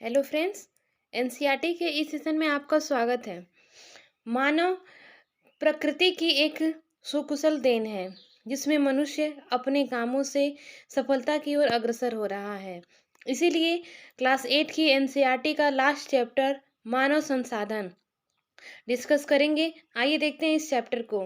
Hello friends. NCERT के इस session में आपका स्वागत है। मानव प्रकृति की एक सुकुशल देन है जिसमें मनुष्य अपने कामों से सफलता की ओर अग्रसर हो रहा है। इसीलिए क्लास 8 की एनसीईआरटी का लास्ट चैप्टर मानव संसाधन डिस्कस करेंगे। आइए देखते हैं इस चैप्टर को।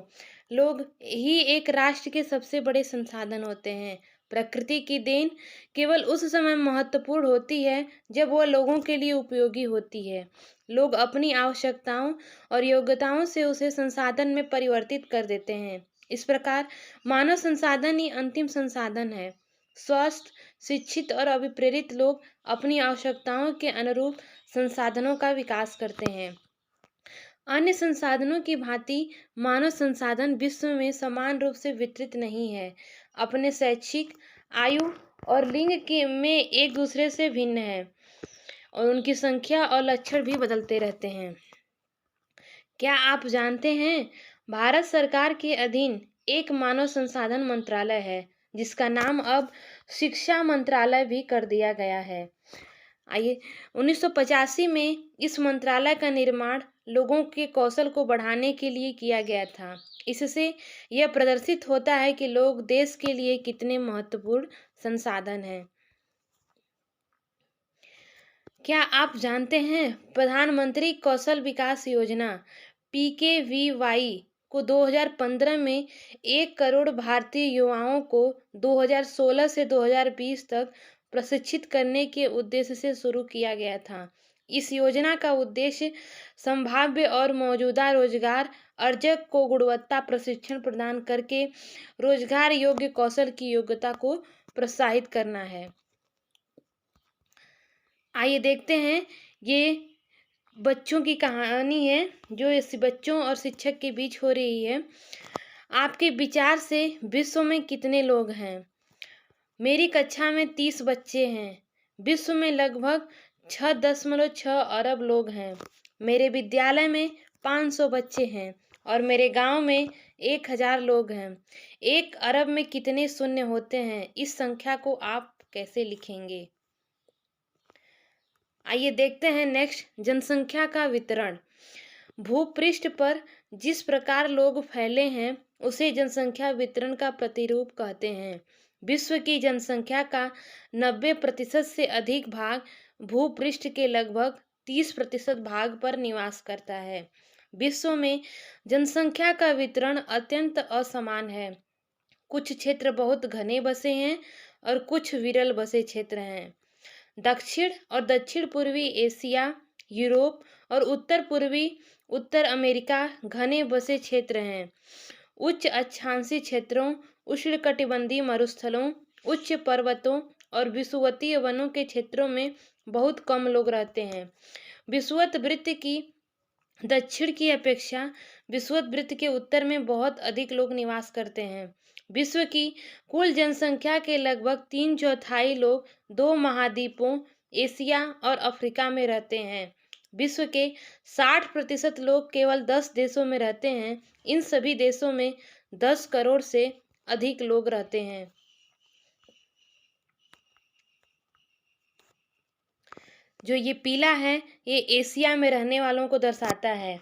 लोग ही एक राष्ट्र के सबसे बड़े संसाधन होते हैं। प्रकृति की देन केवल उस समय महत्वपूर्ण होती है जब वह लोगों के लिए उपयोगी होती है। लोग अपनी आवश्यकताओं और योग्यताओं से उसे संसाधन में परिवर्तित कर देते हैं। इस प्रकार मानव संसाधन ही अंतिम संसाधन है। स्वस्थ, शिक्षित और अभिप्रेरित लोग अपनी आवश्यकताओं के अनुरूप संसाधनों का विकास करते हैं। अन्य संसाधनों की भांति मानव संसाधन विश्व में समान रूप से वितरित नहीं है। अपने शैक्षिक, आयु और लिंग के में एक दूसरे से भिन्न है और उनकी संख्या और लक्षण भी बदलते रहते हैं। क्या आप जानते हैं भारत सरकार के अधीन एक मानव संसाधन मंत्रालय है जिसका नाम अब शिक्षा मंत्रालय भी कर दिया गया है। आइए 1985 में इस मंत्रालय का निर्माण लोगों के कौशल को बढ़ाने के लिए किया गया था। इससे यह प्रदर्शित होता है कि लोग देश के लिए कितने महत्वपूर्ण संसाधन हैं। क्या आप जानते हैं प्रधानमंत्री कौशल विकास योजना PKVY को 2015 में 1 करोड़ भारतीय युवाओं को 2016 से 2020 तक प्रशिक्षित करने के उद्देश्य से शुरू किया गया था। इस योजना का उद्देश्य संभाव्य और मौजूदा रोजगार अर्जक को गुणवत्ता प्रशिक्षण प्रदान करके रोजगार योग्य कौशल की योग्यता को प्रोत्साहित करना है। आइए देखते हैं, ये बच्चों की कहानी है जो इस बच्चों और शिक्षक के बीच हो रही है। आपके विचार से विश्व में कितने लोग हैं? मेरी कक्षा में 30 बच्चे हैं। विश्व में लगभग 6.6 अरब लोग हैं। मेरे विद्यालय में 500 बच्चे हैं और मेरे गांव में 1000 लोग हैं। 1 अरब में कितने शून्य होते हैं? इस संख्या को आप कैसे लिखेंगे? आइए देखते हैं नेक्स्ट, जनसंख्या का वितरण। भूपृष्ठ पर जिस प्रकार लोग फैले हैं उसे जनसंख्या वितरण का प्रतिरूप कहते हैं। विश्व की जनसंख्या का 90% से अधिक भाग भूपृष्ठ के लगभग 30% भाग पर निवास करता है। विश्व में जनसंख्या का वितरण अत्यंत असमान है। कुछ क्षेत्र बहुत घने बसे हैं और कुछ विरल बसे क्षेत्र हैं। दक्षिण और दक्षिण पूर्वी एशिया, यूरोप और उत्तर पूर्वी उत्तर अमेरिका घने बसे क्षेत्र हैं। उच्च अक्षांशीय क्षेत्रों, उष्णकटिबंधीय मरुस्थलों, उच्च पर्वतों और विषुवतीय वनों के क्षेत्रों में बहुत कम लोग रहते हैं। विषुवत वृत्त की दक्षिण की अपेक्षा विषुवत वृत्त के उत्तर में बहुत अधिक लोग निवास करते हैं। विश्व की कुल जनसंख्या के लगभग 3/4 लोग 2 महाद्वीपों एशिया और अफ्रीका में रहते हैं। विश्व के 60% लोग केवल 10 देशों में रहते हैं। इन सभी देशों में 10 करोड़ से अधिक लोग रहते हैं। जो ये पीला है ये एशिया में रहने वालों को दर्शाता है।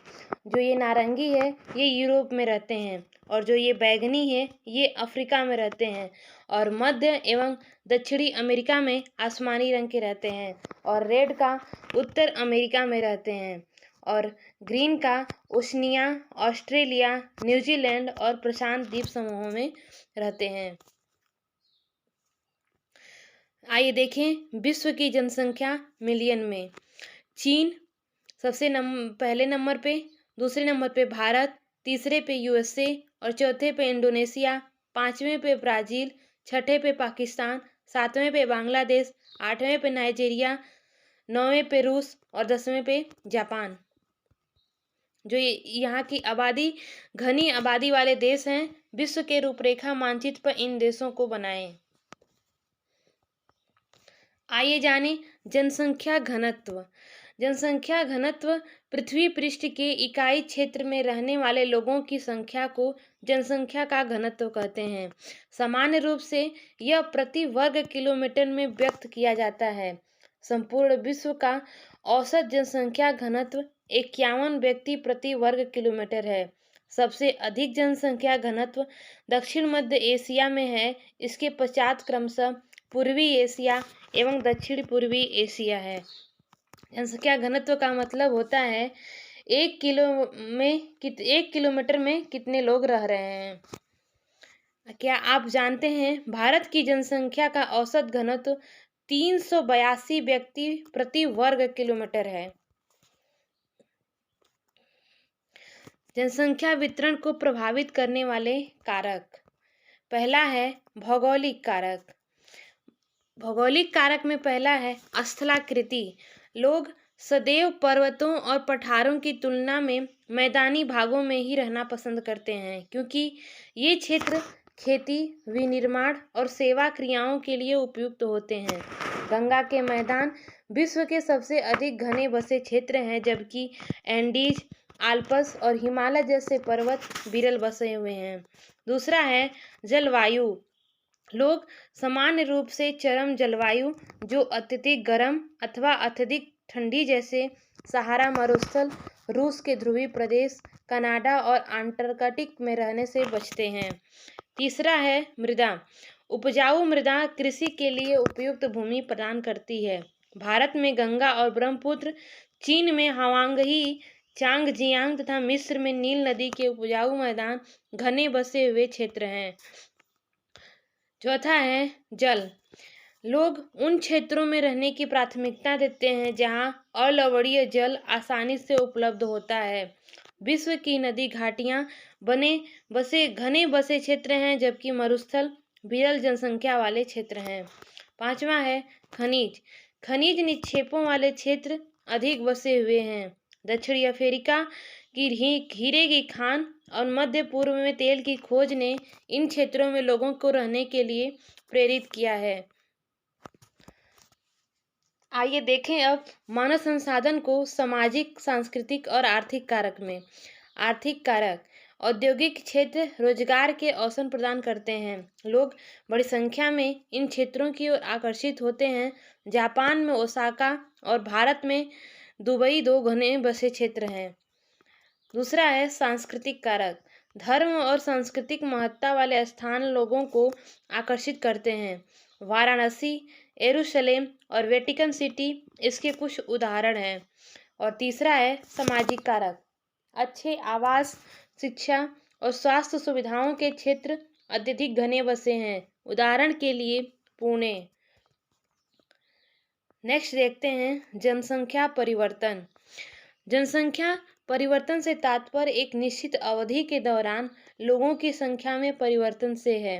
जो ये नारंगी है ये यूरोप में रहते हैं और जो ये बैगनी है ये अफ्रीका में रहते हैं और मध्य एवं दक्षिणी अमेरिका में आसमानी रंग के रहते हैं और रेड का उत्तर अमेरिका में रहते हैं और ग्रीन का ओशनिया, ऑस्ट्रेलिया, न्यूजीलैंड और प्रशांत द्वीप समूहों में रहते हैं। आइए देखें विश्व की जनसंख्या मिलियन में। चीन सबसे पहले नंबर पे, दूसरे नंबर पे भारत, तीसरे पे USA और चौथे पे इंडोनेशिया, पांचवें पे ब्राज़ील, छठे पे पाकिस्तान, सातवें पे बांग्लादेश, आठवें पे नाइजीरिया, नौवें पे रूस और 10वें पे जापान। जो यहाँ की आबादी घनी आबादी वाले देश हैं। विश्व के रूपरेखा मानचित्र पर इन देशों को बनाएं। आइए जानें जनसंख्या घनत्व। जनसंख्या घनत्व पृथ्वी पृष्ठ के इकाई क्षेत्र में रहने वाले लोगों की संख्या को जनसंख्या का घनत्व कहते हैं। सामान्य रूप से यह प्रति वर्ग किलोमीटर में व्यक्त किया जाता है। संपूर्ण विश्व का औसत जनसंख्या घनत्व 51 व्यक्ति प्रति वर्ग किलोमीटर है। सबसे अधिक जनसंख्या घनत्व दक्षिण मध्य एशिया में है। इसके पश्चात क्रमशः पूर्वी एशिया एवं दक्षिण पूर्वी एशिया है। जनसंख्या घनत्व का मतलब होता है 1 किलोमीटर में कितने लोग रह रहे हैं। क्या आप जानते हैं भारत की जनसंख्या का औसत घनत्व 382 व्यक्ति प्रति वर्ग किलोमीटर है। जनसंख्या वितरण को प्रभावित करने वाले कारक, पहला है भौगोलिक कारक। भौगोलिक कारक में पहला है स्थलाकृति। लोग सदैव पर्वतों और पठारों की तुलना में मैदानी भागों में ही रहना पसंद करते हैं, क्योंकि ये क्षेत्र खेती, विनिर्माण और सेवा क्रियाओं के लिए उपयुक्त होते हैं। गंगा के मैदान विश्व के सबसे अधिक घने बसे क्षेत्र हैं, जबकि एंडीज, आल्प्स और हिमालय जैसे पर्वत विरल बसे हुए हैं। दूसरा है जलवायु। लोग सामान्य रूप से चरम जलवायु, जो अत्यधिक गर्म अथवा अत्यधिक ठंडी, जैसे सहारा मरुस्थल, रूस के ध्रुवीय प्रदेश, कनाडा और अंटार्कटिक में रहने से बचते हैं। तीसरा है मृदा। उपजाऊ मृदा कृषि के लिए उपयुक्त भूमि प्रदान करती है। भारत में गंगा और ब्रह्मपुत्र, चीन में हावांगी, चांगजियांग तथा मिस्र में नील नदी के उपजाऊ मैदान घने बसे हुए क्षेत्र हैं। चौथा है जल। लोग उन क्षेत्रों में रहने की प्राथमिकता देते हैं जहां अलवणीय जल आसानी से उपलब्ध होता है। विश्व की नदी घाटियां घने बसे क्षेत्र हैं, जबकि मरुस्थल विरल जनसंख्या वाले क्षेत्र हैं। पांचवा है खनिज। खनिज निक्षेपों वाले क्षेत्र अधिक बसे हुए हैं। दक्षिणी अफ्रीका की हीरे की खान और मध्य पूर्व में तेल की खोज ने इन क्षेत्रों में लोगों को रहने के लिए प्रेरित किया है। आइए देखें अब मानव संसाधन को सामाजिक, सांस्कृतिक और आर्थिक कारक में। आर्थिक कारक, औद्योगिक क्षेत्र रोजगार के अवसर प्रदान करते हैं। लोग बड़ी संख्या में इन क्षेत्रों की ओर आकर्षित होते हैं। जापान में ओसाका और भारत में दुबई दो घने बसे क्षेत्र हैं। दूसरा है सांस्कृतिक कारक। धर्म और सांस्कृतिक महत्ता वाले स्थान लोगों को आकर्षित करते हैं। वाराणसी, यरूशलेम और वेटिकन सिटी इसके कुछ उदाहरण हैं। और तीसरा है सामाजिक कारक। अच्छे आवास, शिक्षा और स्वास्थ्य सुविधाओं के क्षेत्र अत्यधिक घने बसे हैं। उदाहरण के लिए पुणे। नेक्स्ट देखते हैं जनसंख्या परिवर्तन। जनसंख्या परिवर्तन से तात्पर्य एक निश्चित अवधि के दौरान लोगों की संख्या में परिवर्तन से है।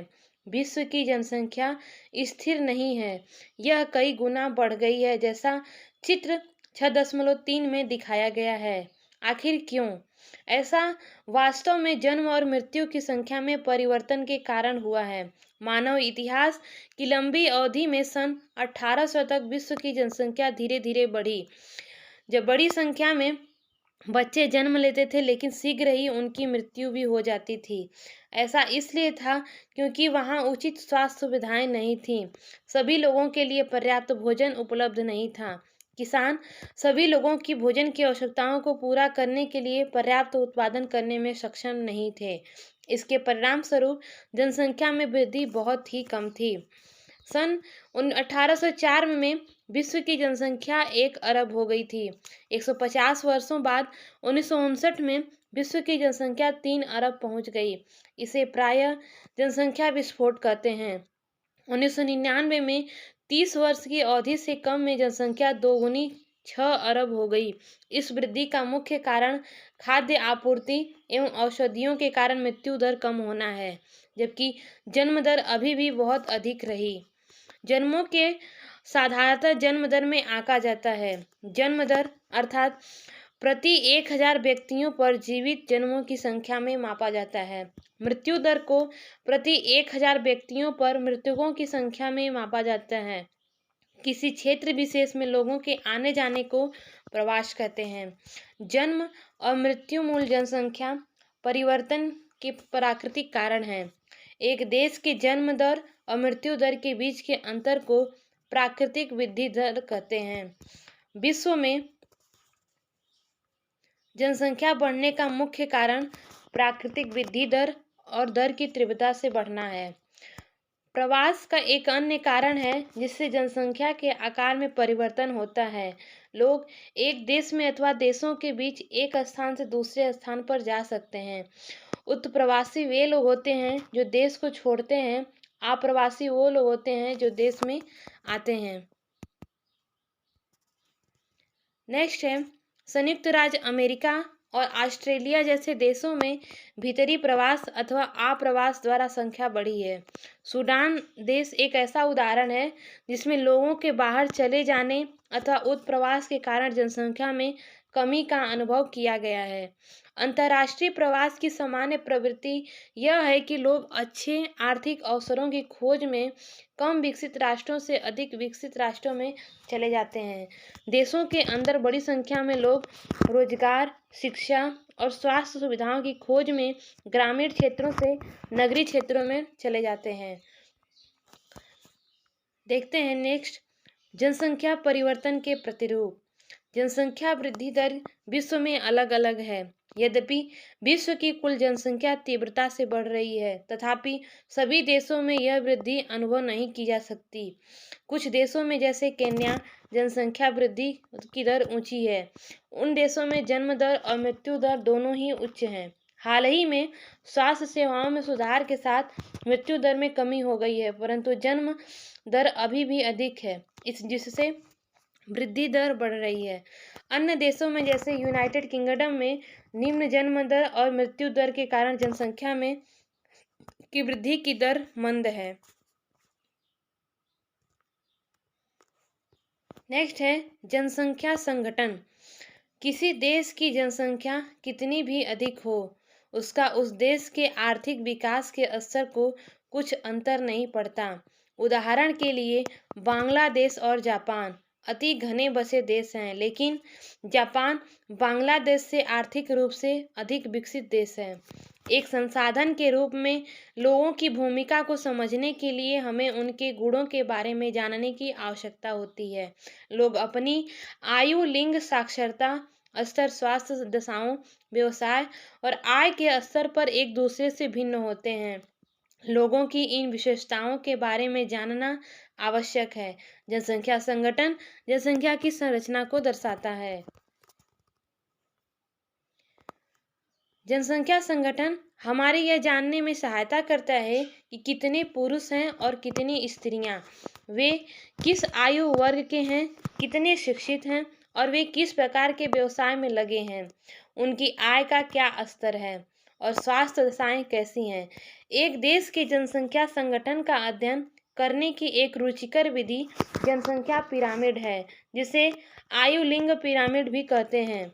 विश्व की जनसंख्या स्थिर नहीं है, यह कई गुना बढ़ गई है, जैसा चित्र 6.3 में दिखाया गया है। आखिर क्यों ऐसा? वास्तव में जन्म और मृत्यु की संख्या में परिवर्तन के कारण हुआ है। मानव इतिहास की लंबी अवधि में सन 1800 तक विश्व की जनसंख्या धीरे धीरे बढ़ी। जब बड़ी संख्या में बच्चे जन्म लेते थे, लेकिन शीघ्र ही उनकी मृत्यु भी हो जाती थी। ऐसा इसलिए था क्योंकि वहाँ उचित स्वास्थ्य सुविधाएं नहीं थीं। सभी लोगों के लिए पर्याप्त भोजन उपलब्ध नहीं था। किसान सभी लोगों की भोजन की आवश्यकताओं को पूरा करने के लिए पर्याप्त उत्पादन करने में सक्षम नहीं थे। इसके परिणाम स्वरूप जनसंख्या में वृद्धि बहुत ही कम थी। सन 1804 में विश्व की जनसंख्या 1 अरब हो गई थी। 150 वर्षों बाद 1959 में विश्व की जनसंख्या 3 अरब पहुंच गई। इसे प्रायः जनसंख्या विस्फोट कहते हैं। 1999 में 30 वर्ष की अवधि से कम में जनसंख्या दोगुनी 6 अरब हो गई। इस वृद्धि का मुख्य कारण खाद्य आपूर्ति एवं औषधियों के कारण मृत्यु दर कम होना है, जबकि जन्म दर अभी भी बहुत अधिक रही। जन्मों के साधारणतः जन्म दर में आंका जाता है। जन्म दर अर्थात प्रति 1000 व्यक्तियों पर जीवित जन्मों की संख्या में मापा जाता है। मृत्यु दर को प्रति 1000 व्यक्तियों पर मृतकों की संख्या में मापा जाता है। किसी क्षेत्र विशेष में लोगों के आने जाने को प्रवास कहते हैं। जन्म और मृत्यु मूल जनसंख्या परिवर्तन के प्राकृतिक कारण हैं। एक देश के जन्म दर और मृत्यु दर के बीच के अंतर को प्राकृतिक वृद्धि दर कहते हैं। विश्व में जनसंख्या बढ़ने का मुख्य कारण प्राकृतिक वृद्धि दर और दर की तीव्रता से बढ़ना है। प्रवास का एक अन्य कारण है जिससे जनसंख्या के आकार में परिवर्तन होता है। लोग एक देश में अथवा देशों के बीच एक स्थान से दूसरे स्थान पर जा सकते हैं। उत्प्रवासी वे लोग होते हैं जो देश को छोड़ते हैं। आप्रवासी वो लोग होते हैं जो देश में आते हैं। नेक्स्ट है, संयुक्त राज्य अमेरिका और ऑस्ट्रेलिया जैसे देशों में भीतरी प्रवास अथवा आप्रवास द्वारा संख्या बढ़ी है। सूडान देश एक ऐसा उदाहरण है जिसमें लोगों के बाहर चले जाने अथवा उत्प्रवास के कारण जनसंख्या में कमी का अनुभव किया गया है। अंतर्राष्ट्रीय प्रवास की सामान्य प्रवृत्ति यह है कि लोग अच्छे आर्थिक अवसरों की खोज में कम विकसित राष्ट्रों से अधिक विकसित राष्ट्रों में चले जाते हैं। देशों के अंदर बड़ी संख्या में लोग रोजगार, शिक्षा और स्वास्थ्य सुविधाओं की खोज में ग्रामीण क्षेत्रों से नगरीय क्षेत्रों में चले जाते हैं। देखते हैं नेक्स्ट, जनसंख्या परिवर्तन के प्रतिरूप। जनसंख्या वृद्धि दर विश्व में अलग अलग है। यद्यपि विश्व की कुल जनसंख्या तीव्रता से बढ़ रही है, तथापि सभी देशों में यह वृद्धि अनुभव नहीं की जा सकती। कुछ देशों में जैसे केन्या जनसंख्या वृद्धि की दर ऊंची है। उन देशों में जन्म दर और मृत्यु दर दोनों ही उच्च हैं। हाल ही में स्वास्थ्य सेवाओं में सुधार के साथ मृत्यु दर में कमी हो गई है, परंतु जन्म दर अभी भी अधिक है, जिससे वृद्धि दर बढ़ रही है। अन्य देशों में जैसे यूनाइटेड किंगडम में निम्न जन्म दर और मृत्यु दर के कारण जनसंख्या में की वृद्धि की दर मंद है। नेक्स्ट है जनसंख्या संगठन। किसी देश की जनसंख्या कितनी भी अधिक हो, उसका उस देश के आर्थिक विकास के स्तर को कुछ अंतर नहीं पड़ता। उदाहरण के लिए बांग्लादेश और जापान अति घने बसे देश हैं, लेकिन जापान बांग्लादेश से आर्थिक रूप से अधिक विकसित देश है। एक संसाधन के रूप में लोगों की भूमिका को समझने के लिए हमें उनके गुणों के बारे में जानने की आवश्यकता होती है। लोग अपनी आयु, लिंग, साक्षरता स्तर, स्वास्थ्य दशाओं, व्यवसाय और आय के स्तर पर एक दूसरे से भिन्न होते हैं। लोगों की इन विशेषताओं के बारे में जानना आवश्यक है। जनसंख्या संगठन जनसंख्या की संरचना को दर्शाता है। जनसंख्या संगठन हमारे यह जानने में सहायता करता है कि कितने पुरुष हैं और कितनी स्त्रियां, वे किस आयु वर्ग के हैं, कितने शिक्षित हैं और वे किस प्रकार के व्यवसाय में लगे हैं, उनकी आय का क्या स्तर है और स्वास्थ्य दशाएं कैसी हैं। एक देश के जनसंख्या संगठन का अध्ययन करने की एक रुचिकर विधि जनसंख्या पिरामिड है, जिसे आयु लिंग पिरामिड भी कहते हैं।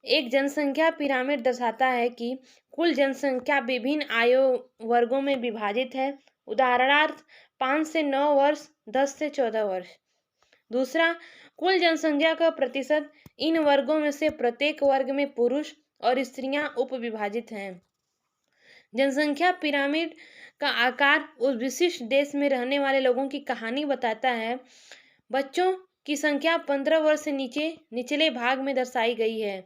एक जनसंख्या पिरामिड दर्शाता है कि कुल जनसंख्या विभिन्न आयु वर्गों में विभाजित है। उदाहरणार्थ 5 से 9 वर्ष, 10 से 14 वर्ष। दूसरा, कुल जनसंख्या का प्रतिशत। इन वर्गों में से प्रत्येक वर्ग में पुरुष और स्त्रियां उपविभाजित हैं। जनसंख्या पिरामिड का आकार उस विशिष्ट देश में रहने वाले लोगों की कहानी बताता है। बच्चों की संख्या 15 वर्ष से निचले भाग में दर्शाई गई है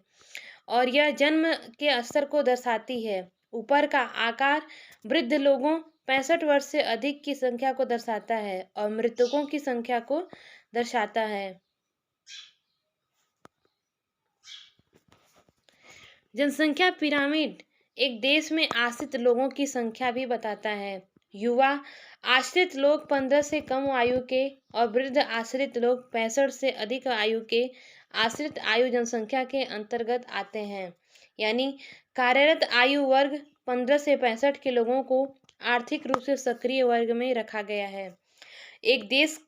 और यह जन्म के स्तर को दर्शाती है। ऊपर का आकार वृद्ध लोगों 65 वर्ष से अधिक की संख्या को दर्शाता है और मृतकों की संख्या को दर्शाता है। जनसंख्या पिरामिड एक देश में आश्रित लोगों की संख्या भी बताता है। युवा आश्रित लोग 15 से कम आयु के और वृद्ध आश्रित लोग 65 से अधिक आयु के आश्रित आयु जनसंख्या के अंतर्गत आते हैं। यानी कार्यरत आयु वर्ग 15 से 65 के लोगों को आर्थिक रूप से सक्रिय वर्ग में रखा गया है। एक देश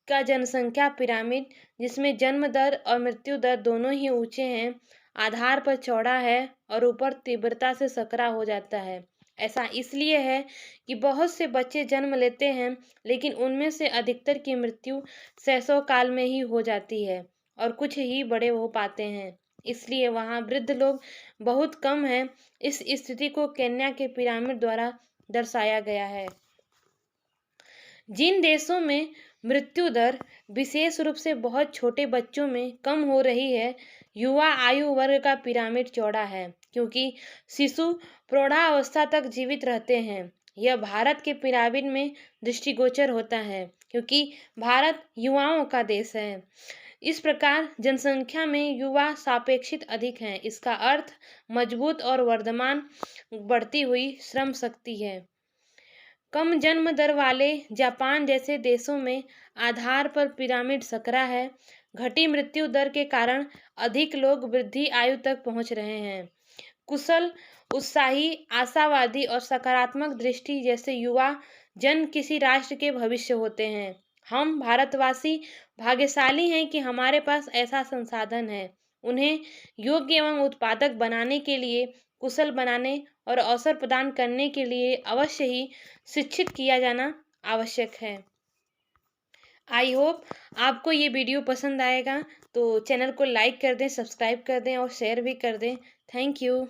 का जनसंख्या पिरामिड जिसमें जन्म दर और मृत्यु दर दोनों ही ऊंचे हैं, आधार पर चौड़ा है और ऊपर तीव्रता से सकरा हो जाता है। ऐसा इसलिए है कि बहुत से बच्चे जन्म लेते हैं, लेकिन उनमें से अधिकतर की मृत्यु शैशव काल में ही हो जाती है और कुछ ही बड़े हो पाते हैं। इसलिए वहाँ वृद्ध लोग बहुत कम हैं। इस स्थिति को केन्या के पिरामिड द्वारा दर्शाया गया है। जिन देशों में मृत्यु दर विशेष रूप से बहुत छोटे बच्चों में कम हो रही है। युवा आयु वर्ग का पिरामिड चौड़ा है क्योंकि शिशु प्रौढ़ावस्था तक जीवित रहते हैं। यह भारत के पिरामिड में दृष्टिगोचर होता है क्योंकि भारत युवाओं का देश है। इस प्रकार जनसंख्या में युवा सापेक्षित अधिक हैं। इसका अर्थ मजबूत और वर्धमान बढ़ती हुई श्रम शक्ति है। कम जन्म दर वाले जापान जैसे देशों में आधार पर पिरामिड सकरा है। घटी मृत्यु दर के कारण अधिक लोग वृद्धि आयु तक पहुंच रहे हैं। कुशल, उत्साही, आशावादी और सकारात्मक दृष्टि जैसे युवा जन किसी राष्ट्र के भविष्य होते हैं। हम भारतवासी भाग्यशाली हैं कि हमारे पास ऐसा संसाधन है। उन्हें योग्य एवं उत्पादक बनाने के लिए, कुशल बनाने और अवसर प्रदान करने के लिए अवश्य ही शिक्षित किया जाना आवश्यक है। आई होप आपको ये वीडियो पसंद आएगा, तो चैनल को लाइक कर दें, सब्सक्राइब कर दें और शेयर भी कर दें। Thank you.